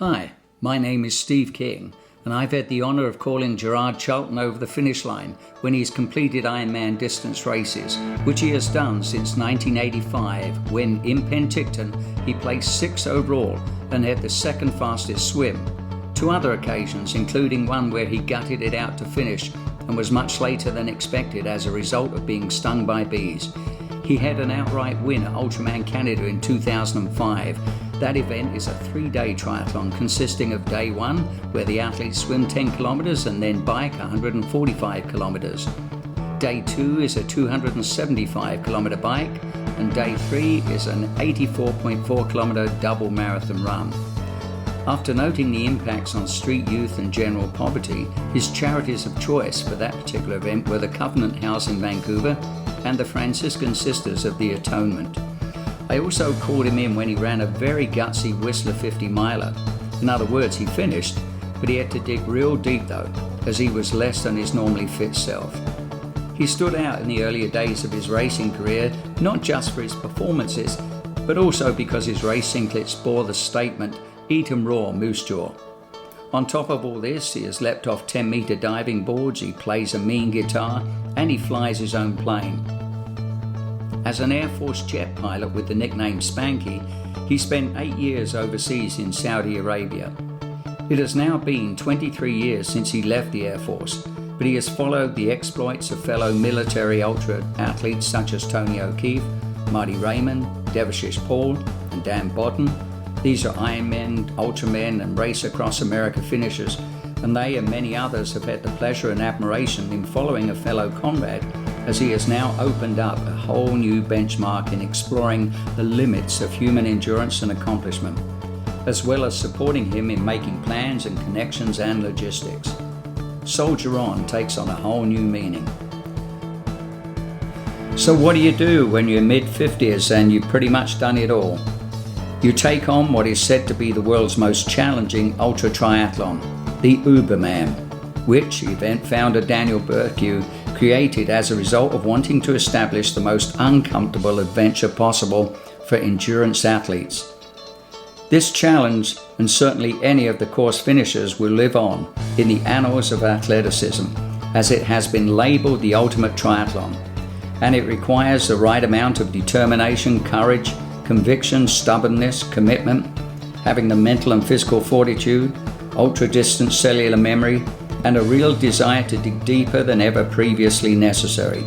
Hi, my name is Steve King, and I've had the honour of calling Gerard Charlton over the finish line when he's completed Ironman distance races, which he has done since 1985, when in Penticton he placed 6th overall and had the second fastest swim. 2 other occasions, including one where he gutted it out to finish and was much later than expected as a result of being stung by bees. He had an outright win at UberMan Canada in 2005. That event is a 3-day triathlon consisting of day 1, where the athletes swim 10 kilometres and then bike 145 kilometres. Day 2 is a 275 kilometre bike, and day 3 is an 84.4 kilometre double marathon run. After noting the impacts on street youth and general poverty, his charities of choice for that particular event were the Covenant House in Vancouver and the Franciscan Sisters of the Atonement. I also called him in when he ran a very gutsy Whistler 50 miler. In other words, he finished, but he had to dig real deep though, as he was less than his normally fit self. He stood out in the earlier days of his racing career, not just for his performances, but also because his race singlets bore the statement, "Eat 'em raw, moose jaw." On top of all this, he has leapt off 10-metre diving boards, he plays a mean guitar, and he flies his own plane. As an Air Force jet pilot with the nickname Spanky, he spent 8 years overseas in Saudi Arabia. It has now been 23 years since he left the Air Force, but he has followed the exploits of fellow military ultra athletes such as Tony O'Keefe, Marty Raymond, Devashish Paul, and Dan Bodden. These are Ironmen, Ultramen, and Race Across America finishers, and they and many others have had the pleasure and admiration in following a fellow comrade, as he has now opened up a whole new benchmark in exploring the limits of human endurance and accomplishment, as well as supporting him in making plans and connections and logistics. Soldier On takes on a whole new meaning. So what do you do when you're mid-50s and you've pretty much done it all? You take on what is said to be the world's most challenging ultra triathlon, the UberMan, which event founder Daniel Burke created as a result of wanting to establish the most uncomfortable adventure possible for endurance athletes. This challenge, and certainly any of the course finishers, will live on in the annals of athleticism, as it has been labelled the ultimate triathlon, and it requires the right amount of determination, courage, conviction, stubbornness, commitment, having the mental and physical fortitude, ultra-distance cellular memory, and a real desire to dig deeper than ever previously necessary.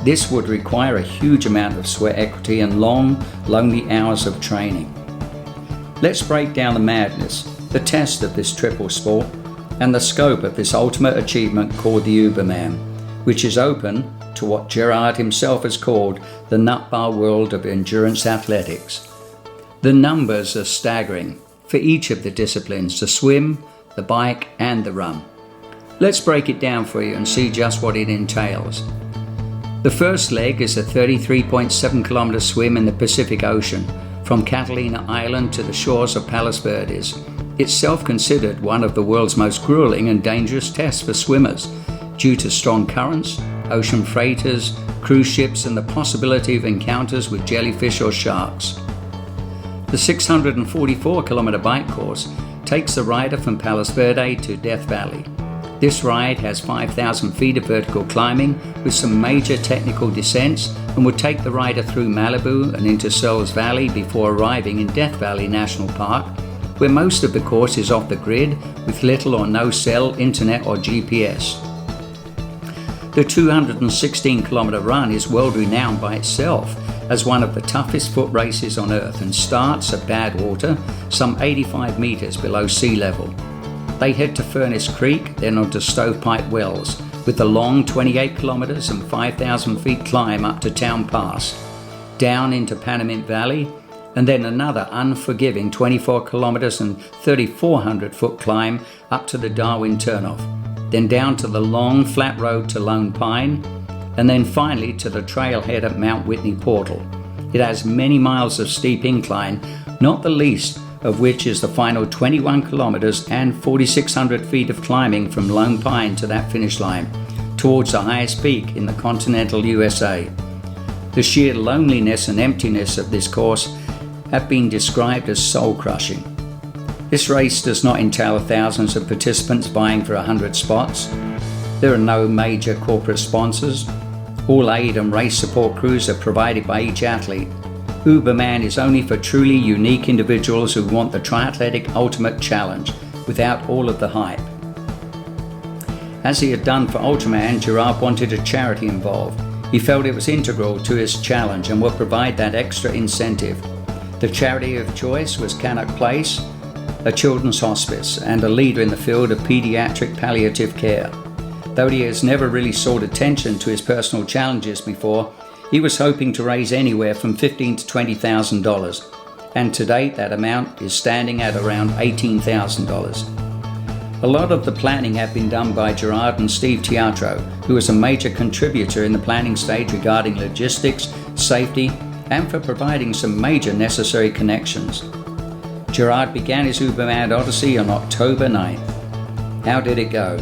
This would require a huge amount of sweat equity and long, lonely hours of training. Let's break down the madness, the test of this triple sport, and the scope of this ultimate achievement called the UberMan, which is open to what Gerard himself has called the nutbar world of endurance athletics. The numbers are staggering for each of the disciplines, the swim, the bike, and the run. Let's break it down for you and see just what it entails. The first leg is a 33.7 kilometre swim in the Pacific Ocean, from Catalina Island to the shores of Palos Verdes. It's self-considered one of the world's most grueling and dangerous tests for swimmers, due to strong currents, ocean freighters, cruise ships, and the possibility of encounters with jellyfish or sharks. The 644 kilometre bike course takes the rider from Palos Verdes to Death Valley. This ride has 5,000 feet of vertical climbing with some major technical descents, and will take the rider through Malibu and into Searles Valley before arriving in Death Valley National Park, where most of the course is off the grid with little or no cell, internet or GPS. The 216 kilometre run is world renowned by itself as one of the toughest foot races on earth, and starts at Badwater, some 85 metres below sea level. They head to Furnace Creek, then onto Stovepipe Wells, with the long 28 kilometres and 5,000 feet climb up to Town Pass, down into Panamint Valley, and then another unforgiving 24 kilometres and 3,400 foot climb up to the Darwin Turnoff, then down to the long flat road to Lone Pine, and then finally to the trailhead at Mount Whitney Portal. It has many miles of steep incline, not the least of which is the final 21 kilometres and 4,600 feet of climbing from Lone Pine to that finish line, towards the highest peak in the continental USA. The sheer loneliness and emptiness of this course have been described as soul-crushing. This race does not entail thousands of participants vying for 100 spots. There are no major corporate sponsors. All aid and race support crews are provided by each athlete. UberMan is only for truly unique individuals who want the triathletic ultimate challenge without all of the hype. As he had done for Ultraman, Gerard wanted a charity involved. He felt it was integral to his challenge and would provide that extra incentive. The charity of choice was Cannock Place, a children's hospice and a leader in the field of pediatric palliative care. Though he has never really sought attention to his personal challenges before, he was hoping to raise anywhere from $15,000 to $20,000, and to date that amount is standing at around $18,000. A lot of the planning had been done by Gerard and Steve Teatro, who was a major contributor in the planning stage regarding logistics, safety, and for providing some major necessary connections. Gerard began his UberMan Odyssey on October 9th. How did it go?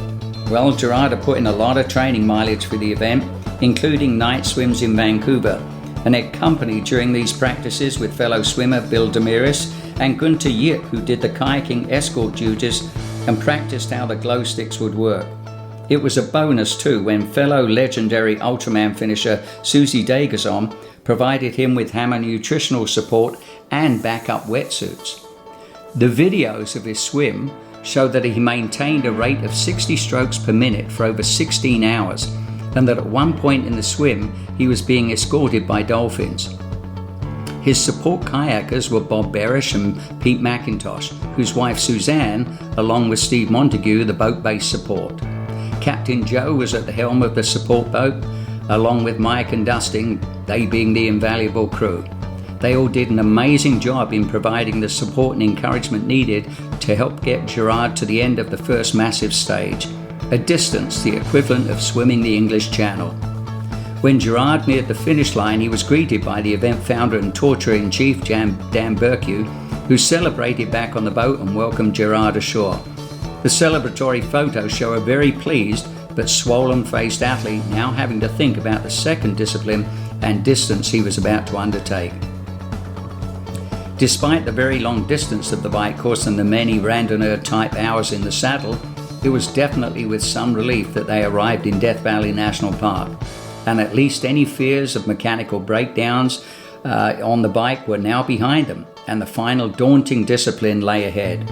Well, Gerard had put in a lot of training mileage for the event, including night swims in Vancouver, and accompanied during these practices with fellow swimmer Bill Demiris and Gunter Yip, who did the kayaking escort duties and practiced how the glow sticks would work. It was a bonus too when fellow legendary Ultraman finisher Susie Dagazon provided him with hammer nutritional support and backup wetsuits. The videos of his swim show that he maintained a rate of 60 strokes per minute for over 16 hours, and that at one point in the swim he was being escorted by dolphins. His support kayakers were Bob Berish and Pete McIntosh, whose wife Suzanne, along with Steve Montague, the boat-based support. Captain Joe was at the helm of the support boat, along with Mike and Dustin, they being the invaluable crew. They all did an amazing job in providing the support and encouragement needed to help get Gerard to the end of the first massive stage, a distance the equivalent of swimming the English Channel. When Gerard neared the finish line, he was greeted by the event founder and torturer-in-chief Dan Burkew, who celebrated back on the boat and welcomed Gerard ashore. The celebratory photos show a very pleased but swollen-faced athlete now having to think about the second discipline and distance he was about to undertake. Despite the very long distance of the bike course and the many randonneur-type hours in the saddle, it was definitely with some relief that they arrived in Death Valley National Park, and at least any fears of mechanical breakdowns on the bike were now behind them, and the final daunting discipline lay ahead.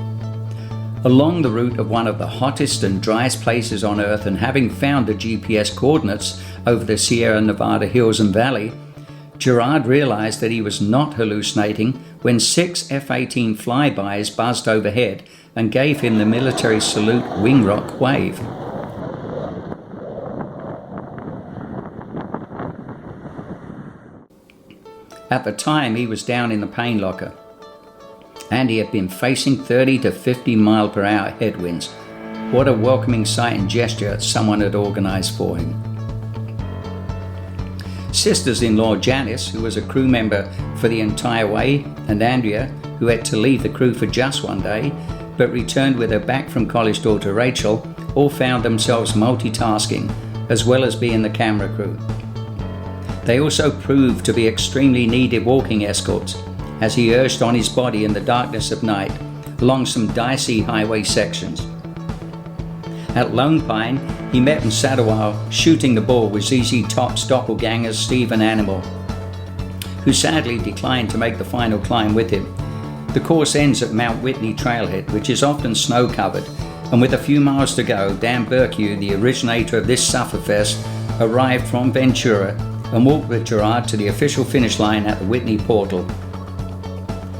Along the route of one of the hottest and driest places on Earth, and having found the GPS coordinates over the Sierra Nevada hills and valley, Gerard realized that he was not hallucinating when 6 F-18 flybys buzzed overhead and gave him the military salute wing-rock wave. At the time, he was down in the pain locker, and he had been facing 30 to 50 mile per hour headwinds. What a welcoming sight and gesture someone had organized for him. Sisters-in-law Janice, who was a crew member for the entire way, and Andrea, who had to leave the crew for just one day, but returned with her back from college daughter Rachel, all found themselves multitasking, as well as being the camera crew. They also proved to be extremely needed walking escorts, as he urged on his body in the darkness of night, along some dicey highway sections. At Lone Pine, he met and sat a while shooting the ball with ZZ Top's doppelgangers Steve and Animal, who sadly declined to make the final climb with him. The course ends at Mount Whitney Trailhead, which is often snow-covered, and with a few miles to go, Dan Burkew, the originator of this sufferfest, arrived from Ventura and walked with Gerard to the official finish line at the Whitney Portal.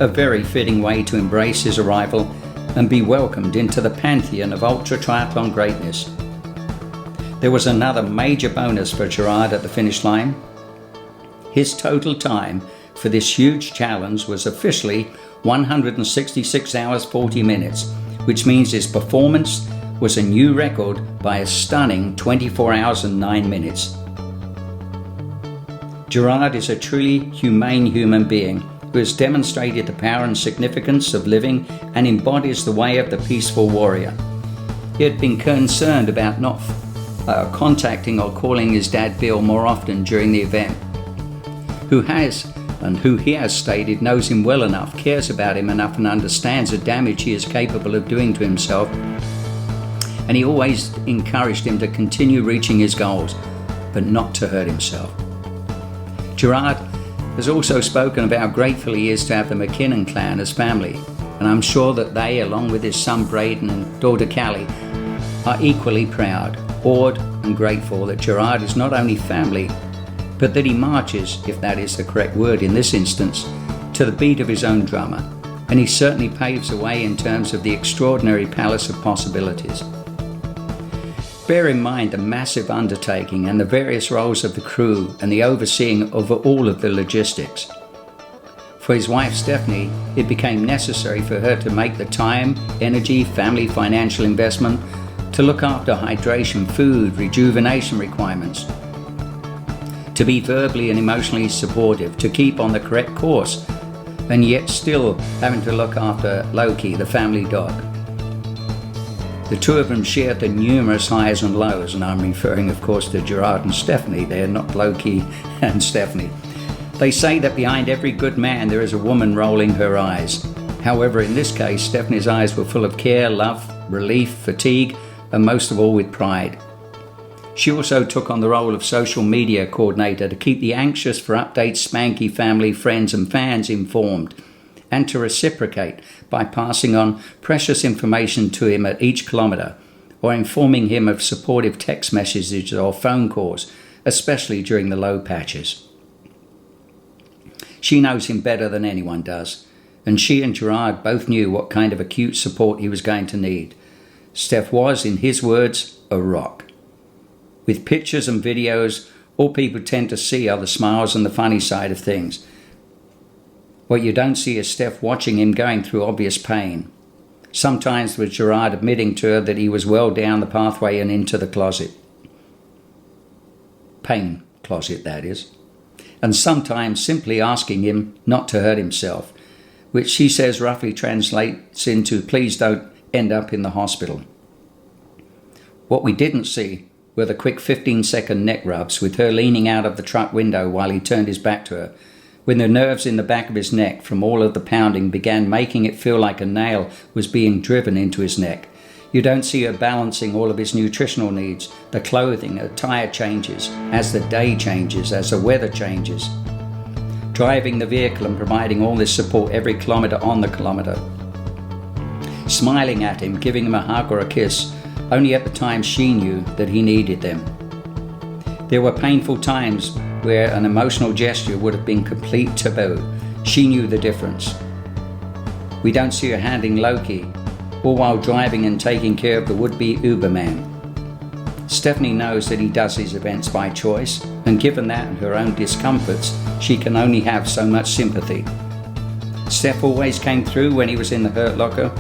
A very fitting way to embrace his arrival and be welcomed into the pantheon of ultra triathlon greatness. There was another major bonus for Gerard at the finish line. His total time for this huge challenge was officially 166 hours 40 minutes, which means his performance was a new record by a stunning 24 hours and 9 minutes. Gerard is a truly humane human being who has demonstrated the power and significance of living and embodies the way of the peaceful warrior. He had been concerned about not contacting or calling his dad Bill more often during the event, who has and who he has stated knows him well enough, cares about him enough, and understands the damage he is capable of doing to himself. And he always encouraged him to continue reaching his goals, but not to hurt himself. Gerard has also spoken of how grateful he is to have the McKinnon clan as family, and I'm sure that they, along with his son Braden and daughter Callie, are equally proud, awed and grateful that Gerard is not only family, but that he marches, if that is the correct word in this instance, to the beat of his own drummer, and he certainly paves the way in terms of the extraordinary palace of possibilities. Bear in mind the massive undertaking and the various roles of the crew and the overseeing of all of the logistics. For his wife Stephanie, it became necessary for her to make the time, energy, family, financial investment to look after hydration, food, rejuvenation requirements, to be verbally and emotionally supportive, to keep on the correct course, and yet still having to look after Loki, the family dog. The two of them shared the numerous highs and lows, and I'm referring of course to Gerard and Stephanie there, not Loki and Stephanie. They say that behind every good man there is a woman rolling her eyes. However, in this case, Stephanie's eyes were full of care, love, relief, fatigue, and most of all with pride. She also took on the role of social media coordinator to keep the anxious for updates Spanky family, friends and fans informed, and to reciprocate by passing on precious information to him at each kilometre, or informing him of supportive text messages or phone calls, especially during the low patches. She knows him better than anyone does, and she and Gerard both knew what kind of acute support he was going to need. Steph was, in his words, a rock. With pictures and videos, all people tend to see are the smiles and the funny side of things. What you don't see is Steph watching him going through obvious pain. Sometimes with Gerard admitting to her that he was well down the pathway and into the closet. Pain closet, that is. And sometimes simply asking him not to hurt himself, which she says roughly translates into please don't end up in the hospital. What we didn't see were the quick 15-second neck rubs with her leaning out of the truck window while he turned his back to her, when the nerves in the back of his neck from all of the pounding began making it feel like a nail was being driven into his neck. You don't see her balancing all of his nutritional needs, the clothing, the tire changes, as the day changes, as the weather changes. Driving the vehicle and providing all this support every kilometre on the kilometre. Smiling at him, giving him a hug or a kiss, only at the time she knew that he needed them. There were painful times where an emotional gesture would have been complete taboo. She knew the difference. We don't see her handing Loki, all while driving and taking care of the would-be UberMan. Stephanie knows that he does his events by choice, and given that and her own discomforts, she can only have so much sympathy. Steph always came through when he was in the hurt locker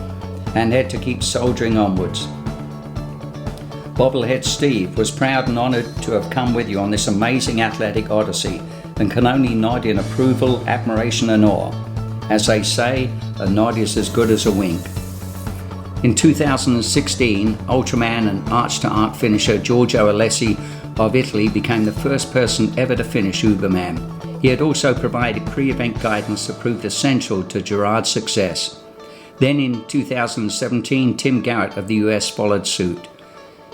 and had to keep soldiering onwards. Bobblehead Steve was proud and honoured to have come with you on this amazing athletic odyssey and can only nod in approval, admiration and awe. As they say, a nod is as good as a wink. In 2016, Ultraman and arch-to-arch finisher Giorgio Alessi of Italy became the first person ever to finish UberMan. He had also provided pre-event guidance that proved essential to Gerard's success. Then in 2017, Tim Garrett of the US followed suit.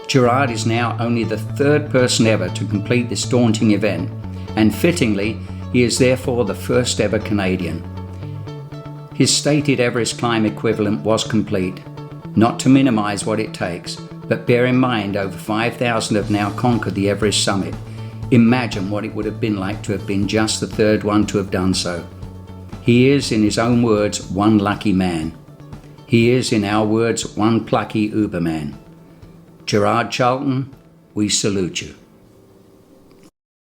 Gerard is now only the third person ever to complete this daunting event, and fittingly, he is therefore the first ever Canadian. His stated Everest climb equivalent was complete. Not to minimise what it takes, but bear in mind over 5,000 have now conquered the Everest summit. Imagine what it would have been like to have been just the third one to have done so. He is, in his own words, one lucky man. He is, in our words, one plucky UberMan. Gerard Charlton, we salute you.